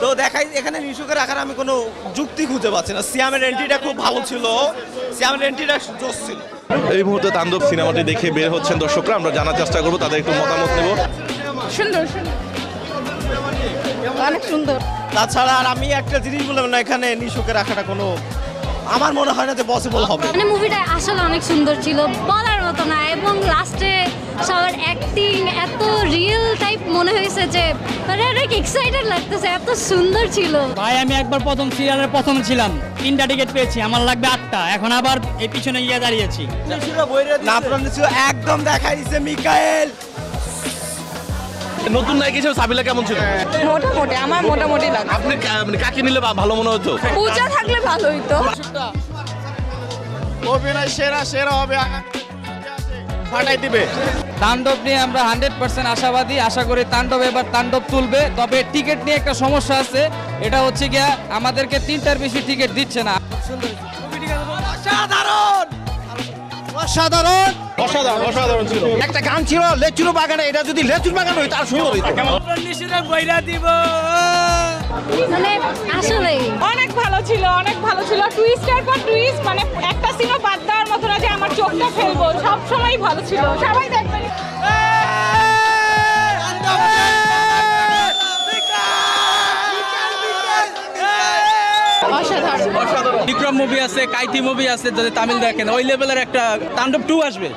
তো দেখাই এখানে নিশুকে রাখার আমি কোনো যুক্তি খুঁজে পাচ্ছি না। সিয়ামের এন্ট্রিটা খুব ভালো ছিল, সিয়ামের এন্ট্রিটা জোশ ছিল। এই মুহূর্তে তাণ্ডব সিনেমাটি দেখে বের হচ্ছেন দর্শকরা, আমরা জানার চেষ্টা করবো তাদের একটু মতামত নেব। সুন্দর সুন্দর, অনেক সুন্দর। তাছাড়া আর আমি একটা জিনিস বললাম না, এখানে নিশুকে রাখাটা কোনো আমার মনে হয় না যে পসিবল হবে। মানে মুভিটা আসলে অনেক সুন্দর ছিল, বলার মতো না। এবং লাস্টে সবার অ্যাক্টিং এত রিয়েল টাইপ মনে হয়েছে যে মানে অনেক এক্সাইটেড লাগতেছে, এত সুন্দর ছিল। ভাই আমি একবার প্রথম সিরিয়ালের প্রথম ছিলাম, 3টা টিকিট পেয়েছি, আমার লাগবে 8টা, এখন আবার এই পিছনে গিয়ে দাঁড়িয়েছি। না আপনার নিশ্চয় একদম দেখাই দিচ্ছে মিকায়েল। নতুন নায়ক হিসেবে সাবিলা কেমন ছিল? মোটামুটি আমার মোটামুটি লাগে। আপনি মানে কাকে নিলে ভালো মনে হতো? পূজা থাকলে ভালো হইতো। অভিনয় সেরা সেরা হবে, ফাটাই দিবে। তাণ্ডব নিয়ে আমরা 100% আশাবাদী, আশা করি তাণ্ডব এবার তাণ্ডব তুলবে। তবে টিকিট নিয়ে একটা সমস্যা আছে, এটা হচ্ছে গিয়া আমাদেরকে 3টার বেশি টিকিট দিচ্ছে না। অসাধারণ অসাধারণ অসাধারণ অসাধারণ ছিল। একটা গান ছিল লেচুরো বাগানে, এটা যদি লেচুর বাগান হইতো আর সুন্দর হইতো। মানে আসলে অনেক ভালো ছিল, অনেক ভালো ছিল। টুইস্টার পর টুইস্ট, মানে একটা সিনও বাদ দেওয়ার মতো না যে আমার চোখটা ফেলবো। সব সময় ভালো ছিল, সবাই দেখবেন। বিক্রম মুভি আছে, কাইতি মুভি আছে, যদি তামিল দেখেন ওই লেভেলের একটা তাণ্ডব 2 আসবে।